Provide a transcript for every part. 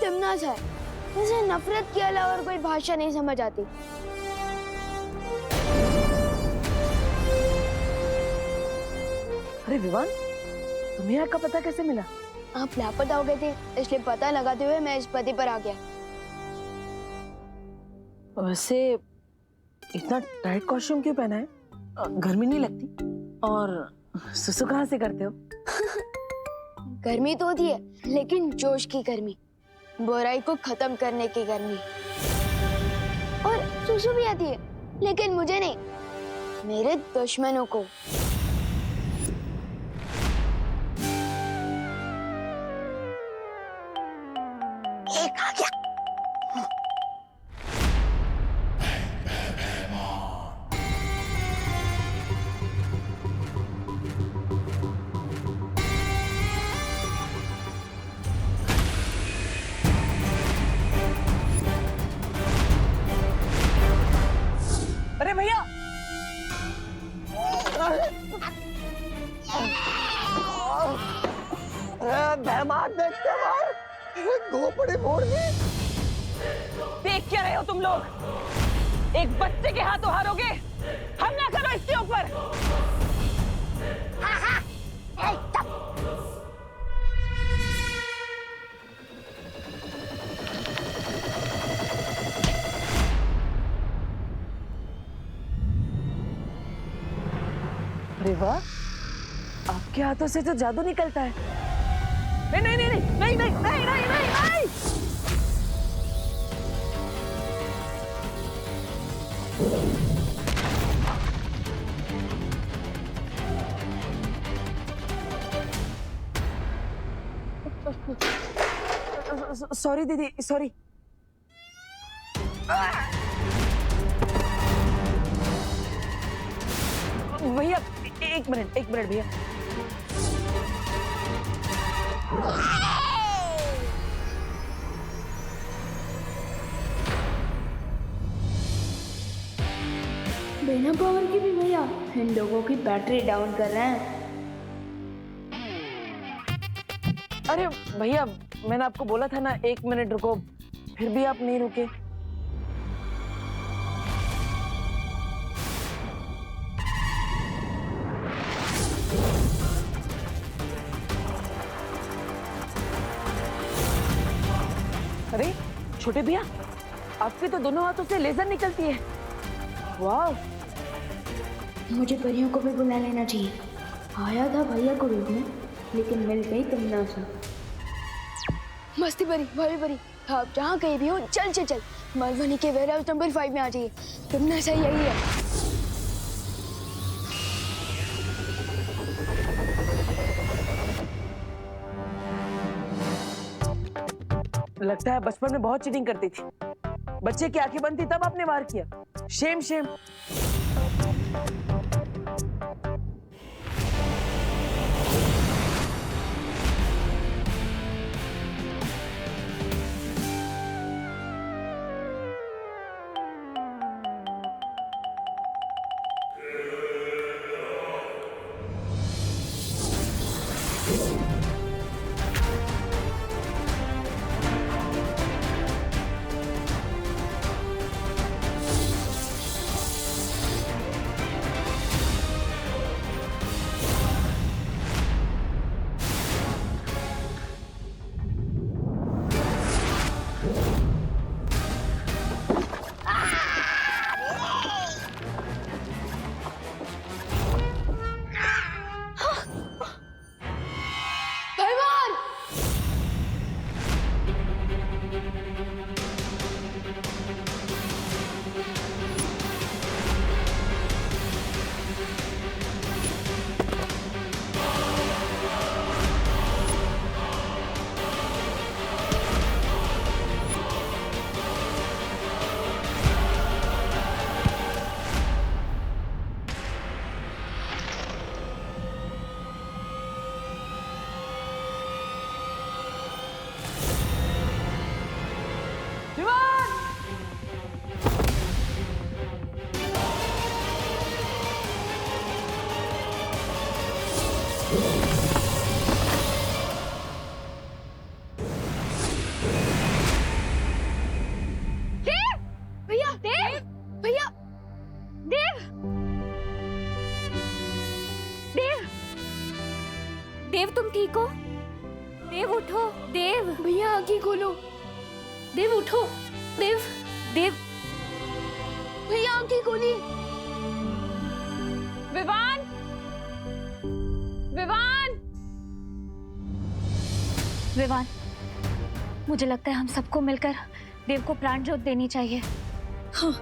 तिमना सा है, मुझे नफरत के अलावा और कोई भाषा नहीं समझ आती। अरे विवान, तुम्हें यहाँ का पता कैसे मिला? आप लापता हो गए थे, इसलिए पता लगाते हुए मैं इस पते पर आ गया। वैसे इतना टाइट कॉस्ट्यूम क्यों पहना है? गर्मी नहीं लगती? और सुसु कहाँ से करते हो? गर्मी तो होती है, लेकिन जोश की गर्मी, बुराई को खत्म करने की गर्मी। और सुसु भी आती है, लेकिन मुझे नहीं, मेरे दुश्मनों को। एक आ गया। अरे भैया! घोपड़ी फोड़ दी। देख क्या रहे हो तुम लोग? एक बच्चे के हाथों हारोगे? हमला करो इसके ऊपर! अरे वाह, आपके हाथों से तो जादू निकलता है। नहीं नहीं नहीं नहीं नहीं नहीं नहीं नहीं नहीं! सॉरी दीदी, सॉरी। भैया एक मिनट भैया। बिना पावर के भी भैया इन लोगों की बैटरी डाउन कर रहे हैं। अरे भैया, मैंने आपको बोला था ना 1 मिनट रुको, फिर भी आप नहीं रुके। अरे छोटे भैया, आपके तो दोनों हाथों से लेजर निकलती है। वाह! मुझे परियों को भी बुला लेना चाहिए। आया था भैया को रोकने, लेकिन मिल गई तिमना सा। मस्ती परी, भाभी परी, आप जहाँ कहीं भी हो, चल चल चल मलवनी के वेयर हाउस नंबर 5 में आ जाइए। तिमना सा यही है। लगता है बचपन में बहुत चीटिंग करती थी। बच्चे की आंखें बंद थी तब आपने वार किया। Shem Shem. देव तुम ठीक हो? देव उठो, देव। भैया आंखें खोलो। देव उठो, देव, देव। भैया आंखें खोली। विवान, विवान, विवान, मुझे लगता है हम सबको मिलकर देव को प्राण ज्योत देनी चाहिए। हाँ।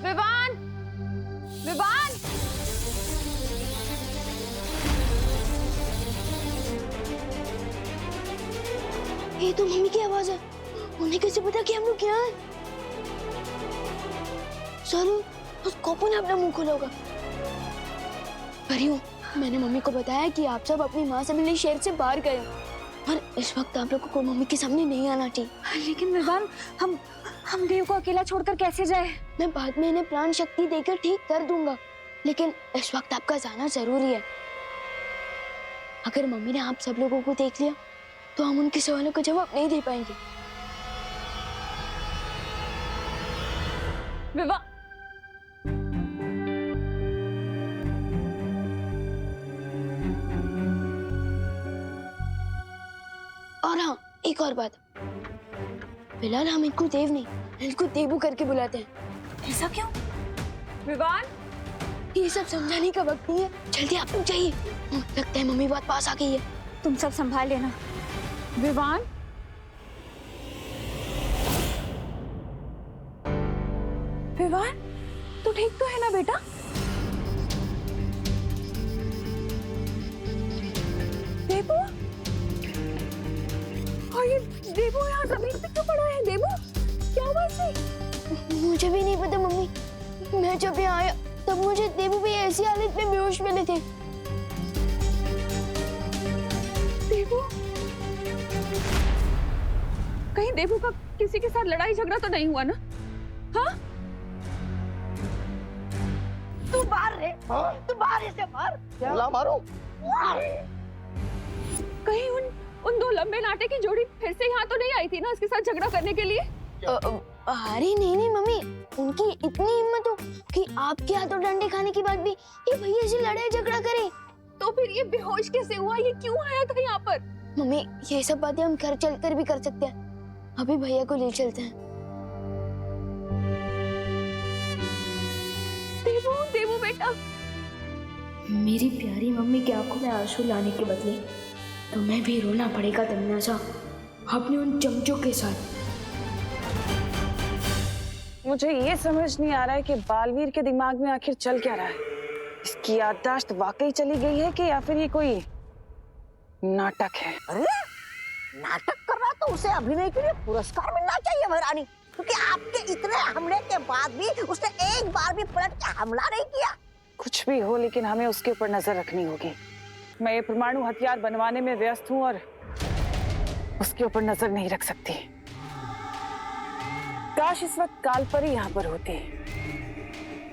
विवान, विवान। ये तो मम्मी की आवाज है। उन्हें कैसे पता कि हम लोग यहाँ हैं? जरूर उस कॉपू ने अपना मुंह खोला होगा। परियों, मैंने मम्मी को बताया कि आप सब अपनी माँ से मिलने शहर से बाहर गए हो और इस वक्त आप लोगों को मम्मी के सामने नहीं आना चाहिए। लेकिन विवान, हम देव को अकेला छोड़कर कैसे जाए? मैं बाद में इन्हें प्राण शक्ति देकर ठीक कर दूंगा, लेकिन इस वक्त आपका जाना जरूरी है। अगर मम्मी ने आप सब लोगों को देख लिया तो हम उनके सवालों का जवाब नहीं दे पाएंगे। विवान, और हाँ, एक और बात, फिलहाल हम इनको देव नहीं, इनको देवू करके बुलाते हैं। ऐसा क्यों? विवान, ये सब समझाने का वक्त नहीं है, जल्दी आप लोग जाइए। लगता है मम्मी बात पास आ गई है। तुम सब संभाल लेना। विवान, विवान, तू ठीक तो है ना बेटा? देवू, और ये देवू यहाँ जमीन पे क्यों पड़ा है? देवू, क्या हुआ इसे? मुझे भी नहीं पता मम्मी, मैं जब यहाँ आया तब मुझे देवू भी ऐसी हालत में बेहोश मिले थे। देवू, कहीं देवू का किसी के साथ लड़ाई झगड़ा तो नहीं हुआ ना? हाँ? तू बाहर रे, हाँ? तू बाहर इसे मार। ला मारो। कहीं उन दो लंबे नाटे की जोड़ी फिर से यहाँ तो नहीं आई थी ना इसके साथ झगड़ा करने के लिए? अरे नहीं मम्मी, उनकी इतनी हिम्मत हो कि आपके हाथों डंडे खाने के बाद भी ये भैया से लड़ाई झगड़ा करे। तो फिर ये बेहोश कैसे हुआ? ये क्यों आया था यहाँ पर? मम्मी, ये सब बातें हम घर चलकर भी कर सकते हैं। अभी भैया को ले चलते हैं। देवू, देवू बेटा। मेरी प्यारी मम्मी की आंखों में आंसू लाने के बदले तुम्हें भी रोना पड़ेगा तमन्ना, अपने उन चमचों के साथ। मुझे ये समझ नहीं आ रहा है कि बालवीर के दिमाग में आखिर चल क्या रहा है। इसकी याददाश्त वाकई चली गई है कि या फिर ये कोई नाटक है? अरे नाटक कर रहा तो उसे अभिनय के लिए पुरस्कार मिलना चाहिए महारानी, क्योंकि आपके इतने हमले के बाद भी उसने एक बार भी पलट के हमला नहीं किया। कुछ भी हो, लेकिन हमें उसके ऊपर नजर रखनी होगी। मैं ये परमाणु हथियार बनवाने में व्यस्त हूँ और उसके ऊपर नजर नहीं रख सकती। काश इस वक्त कालपरी यहाँ पर होती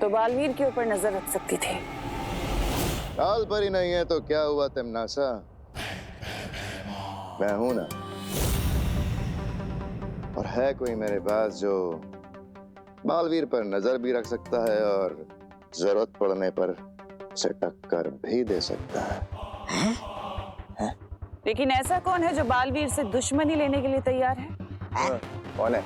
तो बालवीर के ऊपर नजर रख सकती थी। कालपरी नहीं है तो क्या हुआ तमन्ना, मैं हूं ना। और है कोई मेरे पास जो बालवीर पर नजर भी रख सकता है और जरूरत पड़ने पर उसे टक्कर भी दे सकता है। लेकिन ऐसा कौन है जो बालवीर से दुश्मनी लेने के लिए तैयार है? कौन है?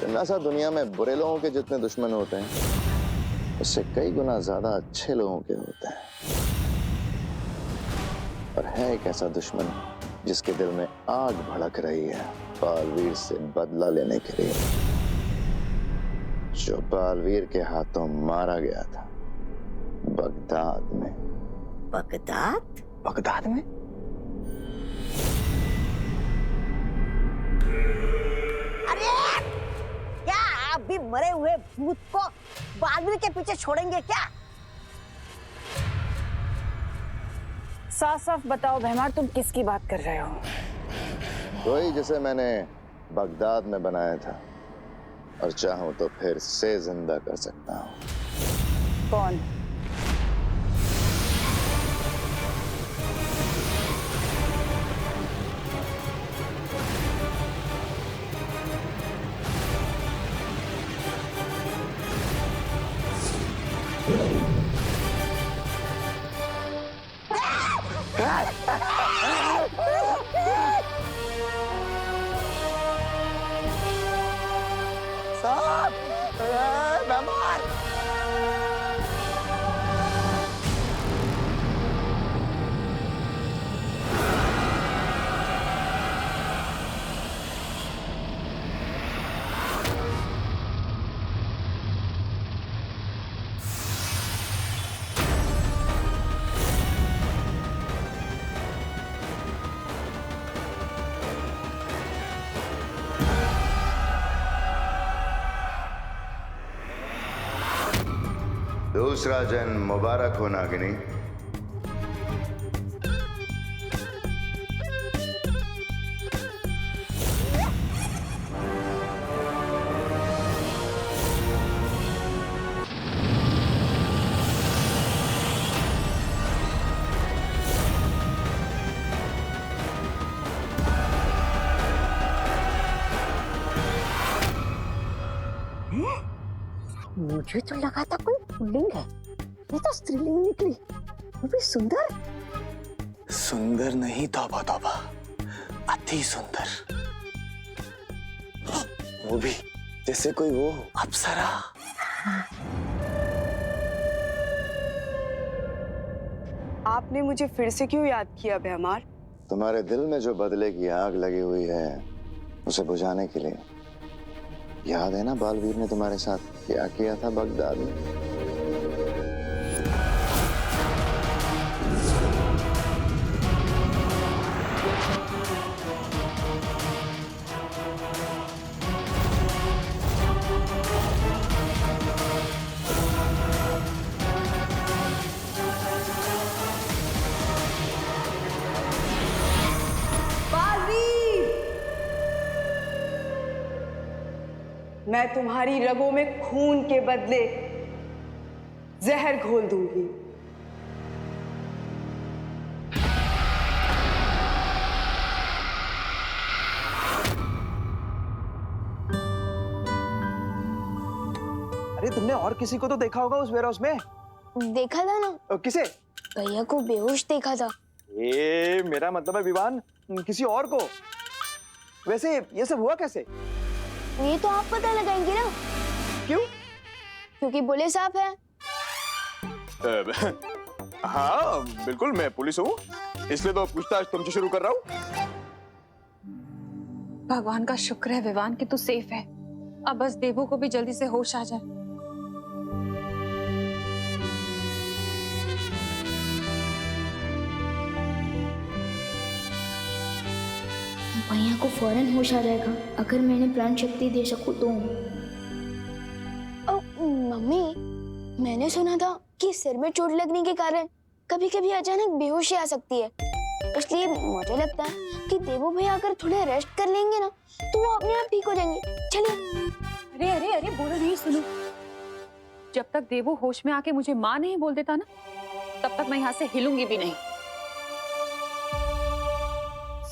तमन्ना, दुनिया में बुरे लोगों के जितने दुश्मन होते हैं उससे कई गुना ज्यादा अच्छे लोगों के होते हैं। और है एक ऐसा दुश्मन जिसके दिल में आग भड़क रही है बालवीर से बदला लेने के लिए, जो बालवीर के हाथों मारा गया था बगदाद में। बगदाद? बगदाद में? अरे क्या आप भी मरे हुए भूत को बालवीर के पीछे छोड़ेंगे क्या? साफ साफ बताओ भैमार, तुम किसकी बात कर रहे हो? वही जिसे मैंने बगदाद में बनाया था और चाहूं तो फिर से जिंदा कर सकता हूं। कौन? मेहमान। दूसरा जन्म मुबारक हो नागिनी। मुझे तो लगा था कोई पुल्लिंग है, ये तो स्त्रीलिंग निकली। वो भी सुंदर। सुंदर नहीं, तौबा तौबा, अति सुंदर। वो भी जैसे कोई वो अप्सरा। आपने मुझे फिर से क्यों याद किया भैमार? तुम्हारे दिल में जो बदले की आग लगी हुई है उसे बुझाने के लिए। याद है ना बालवीर ने तुम्हारे साथ क्या किया था बगदाद में? मैं तुम्हारी रगों में खून के बदले जहर घोल दूंगी। अरे तुमने और किसी को तो देखा होगा उस वेयरहाउस में। देखा था ना, किसे? भैया को बेहोश देखा था। ए, मेरा मतलब है विवान, किसी और को। वैसे ये सब हुआ कैसे? ये तो आप पता लगाएंगे ना। क्यों? क्योंकि बोले साहब है। हाँ बिल्कुल, मैं पुलिस हूँ, इसलिए तो पूछताछ तुमसे शुरू कर रहा हूँ। भगवान का शुक्र है विवान कि तू सेफ है। अब बस देवू को भी जल्दी से होश आ जाए। भैया को फौरन होश आ जाएगा अगर मैंने प्राण शक्ति दे सकूं तो। मम्मी, मैंने सुना था कि सिर में चोट लगने के कारण कभी कभी अचानक बेहोशी आ सकती है, इसलिए मुझे लगता है कि देवू भैया अगर थोड़े रेस्ट कर लेंगे ना तो वो अपने आप ठीक हो जाएंगे। चलिए। अरे अरे अरे, बोलो नहीं, सुनो। जब तक देवू होश में आके मुझे माँ नहीं बोल देता ना, तब तक मैं यहाँ से हिलूंगी भी नहीं।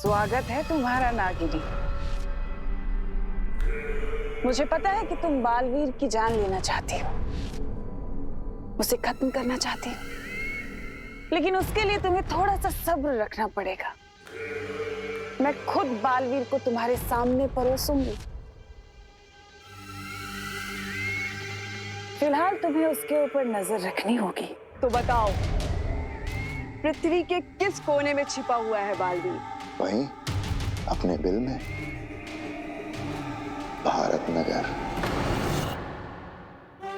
स्वागत है तुम्हारा नागिनी। मुझे पता है कि तुम बालवीर की जान लेना चाहती हो, उसे खत्म करना चाहती हो, लेकिन उसके लिए तुम्हें थोड़ा सा सब्र रखना पड़ेगा। मैं खुद बालवीर को तुम्हारे सामने परोसूंगी। फिलहाल तुम्हें उसके ऊपर नजर रखनी होगी। तो बताओ, पृथ्वी के किस कोने में छिपा हुआ है बालवीर? वहीं अपने दिल में, भारत नगर।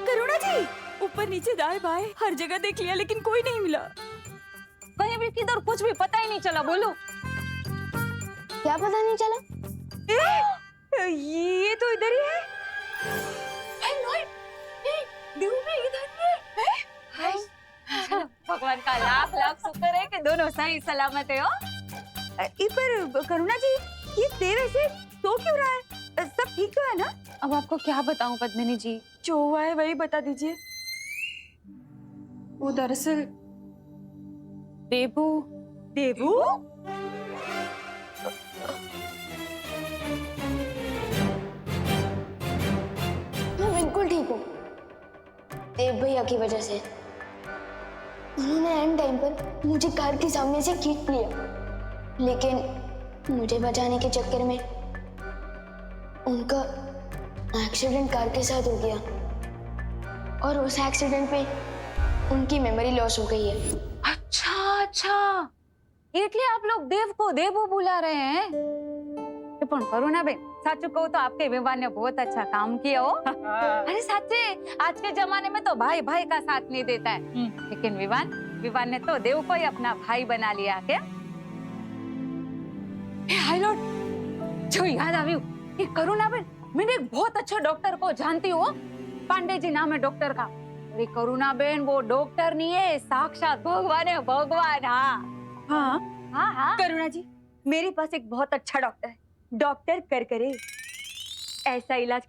करुणा जी, ऊपर नीचे दाएं बाएं हर जगह देख लिया लेकिन कोई नहीं मिला। कहीं भी किधर कुछ भी पता ही नहीं चला। बोलो, क्या पता नहीं चला? ये तो इधर ही है। देवू भी इधर ही है। भगवान का लाख लाख शुक्र है कि दोनों सही सलामत है। पर करुणा जी, ये देव ऐसे तो क्यों रहा है? सब ठीक तो है ना? अब आपको क्या बताऊं पद्मिनी जी, जो हुआ है वही बता दीजिए। वो दरअसल देवू। देवू? मैं बिल्कुल ठीक हूँ। देव भैया की वजह से उन्होंने एंड टाइम पर मुझे कार के सामने से खींच लिया, लेकिन मुझे बचाने के चक्कर में उनका एक्सीडेंट कार के साथ हो गया और उस एक्सीडेंट पे उनकी मेमोरी लॉस हो गई है। अच्छा अच्छा, એટલે आप लोग देव को देवो बुला रहे हैं। પણ करुणा बेन, साचू कहूँ तो आपके विवान ने बहुत अच्छा काम किया हो। अरे सच्चे, आज के जमाने में तो भाई भाई का साथ नहीं देता है, लेकिन विवान ने तो देव को ही अपना भाई बना लिया। क्या हाय लॉर्ड, जो याद आयु, ये करुणा बेन, मैं एक बहुत अच्छा डॉक्टर को जानती हूँ। पांडे जी नाम है डॉक्टर का। अरे करुणा बेन, वो डॉक्टर नहीं है, साक्षात भगवान है, भगवान। हाँ हाँ हाँ हाँ। करुणा जी, मेरे पास एक बहुत अच्छा डॉक्टर है, डॉक्टर करकरे। ऐसा इलाज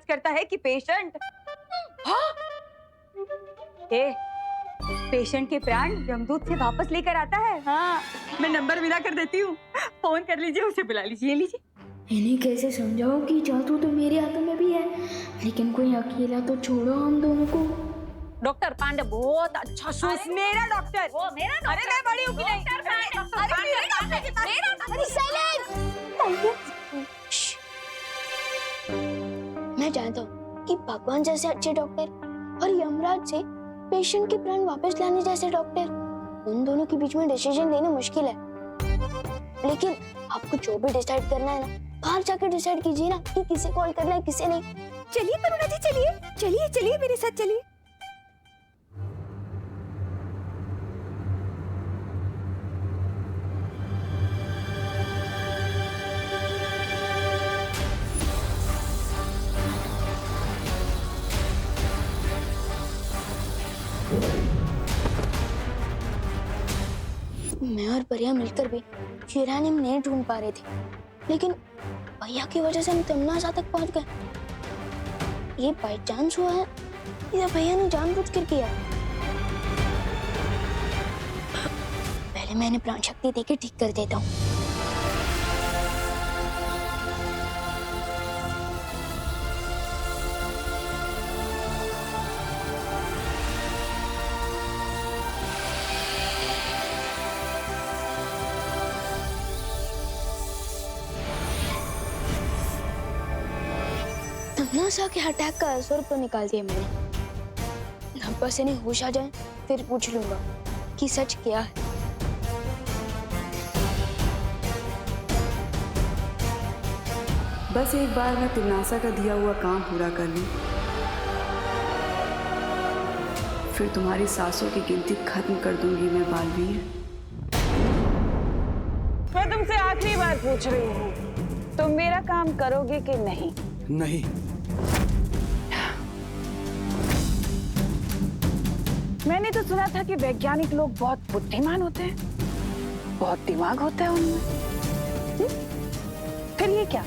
करता है कि पेशेंट पेशेंट के प्राण यमदूत से वापस लेकर आता है। हाँ, मैं नंबर मिला कर देती हूँ, फोन कर लीजिए, उसे बुला लीजिए। ये लीजिए। इन्हें कैसे समझाओ कि जादू तो मेरे हाथों में भी है, लेकिन कोई अकेला तो छोड़ो हम दोनों को। डॉक्टर पांडे बहुत अच्छा शूस। मेरा डॉक्टर, वो मेरा डॉक्टर। अरे मैं बड़ी हूँ कि नहीं? मैं जानता हूँ कि भगवान जैसे अच्छे डॉक्टर और यमराज से पेशेंट के प्राण वापस लाने जैसे डॉक्टर, उन दोनों के बीच में डिसीजन लेना मुश्किल है। लेकिन आपको जो भी डिसाइड करना है ना, बाहर जाकर डिसाइड कीजिए ना कि किसे कॉल करना है, किसे नहीं। चलिए करुणा जी, चलिए मेरे साथ चलिए। मैं और परिया मिलकर भी यूरेनियम नहीं ढूंढ पा रहे थे, लेकिन भैया की वजह से हम तमनासा तक पहुंच गए। ये बाय चांस हुआ है या भैया ने जानबूझकर किया? पहले मैंने प्राण शक्ति देके ठीक कर देता हूँ। तमनासा के अटैक का असर तो निकाल दिया मैंने। अब बस इन्हें होश आ जाए, फिर पूछ लूंगा कि सच क्या है। बस एक बार मैं तमनासा का दिया हुआ काम पूरा कर लूं, फिर तुम्हारी सांसों की गिनती खत्म कर दूंगी मैं बालवीर। मैं तुमसे आखिरी बार पूछ रही हूँ, तुम मेरा काम करोगे कि नहीं? नहीं। मैंने तो सुना था कि वैज्ञानिक लोग बहुत बुद्धिमान होते हैं, बहुत दिमाग होता है उनमें। फिर ये क्या,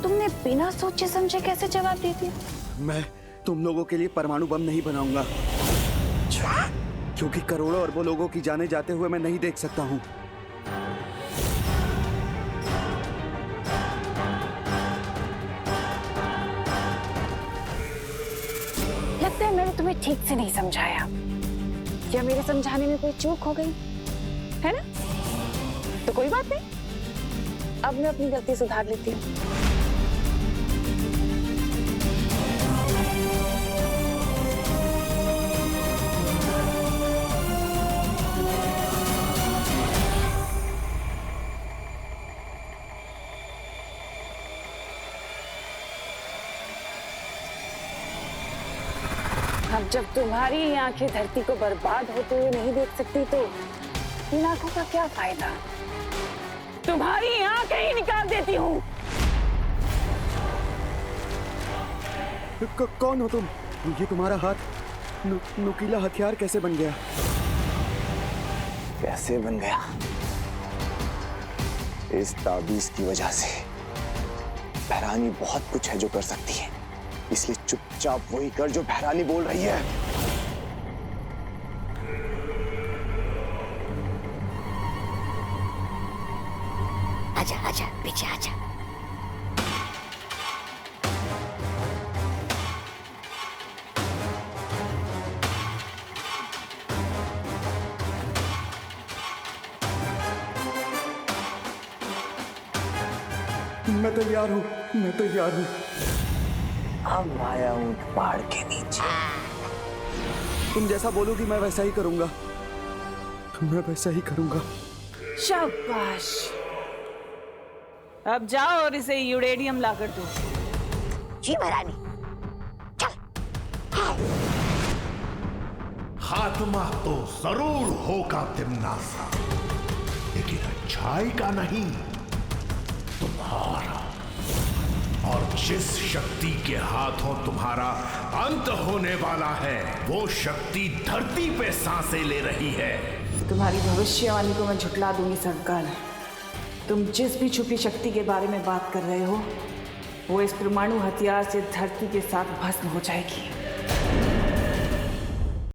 तुमने बिना सोचे समझे कैसे जवाब दे दिया? मैं तुम लोगों के लिए परमाणु बम नहीं बनाऊंगा, क्योंकि करोड़ों अरबों लोगों की जाने जाते हुए मैं नहीं देख सकता हूँ। लगता है मैंने तुम्हें ठीक से नहीं समझाया, या मेरे समझाने में कोई चूक हो गई है ना? तो कोई बात नहीं, अब मैं अपनी गलती सुधार लेती हूँ। अब जब तुम्हारी आंखें धरती को बर्बाद होते हुए नहीं देख सकती, तो इन आंखों का क्या फायदा? तुम्हारी आंखें ही निकाल देती हूँ। कौन हो तुम? ये तुम्हारा हाथ नुकीला हथियार कैसे बन गया? कैसे बन गया? इस ताबीज की वजह से। बहरानी बहुत कुछ है जो कर सकती है, इसलिए चुपचाप वही कर जो बहरानी बोल रही है। आजा आजा, पीछे आजा। मैं तैयार हूँ। मैं तैयार हूँ। अब आया ऊंट पहाड़ के नीचे। तुम जैसा बोलोगी मैं वैसा ही करूंगा। मैं वैसा ही करूंगा। शाबाश। अब जाओ और इसे यूरेनियम लाकर दो। जी महारानी। खात्मा तो जरूर होगा तिमनासा, लेकिन अच्छाई का नहीं, तुम्हारा। और जिस शक्ति के हाथों तुम्हारा अंत होने वाला है, वो शक्ति धरती पे सांसें ले रही है। तुम्हारी भविष्यवाणी को मैं झुठला दूंगी सरकार। तुम जिस भी छुपी शक्ति के बारे में बात कर रहे हो, वो इस परमाणु हथियार से धरती के साथ भस्म हो जाएगी।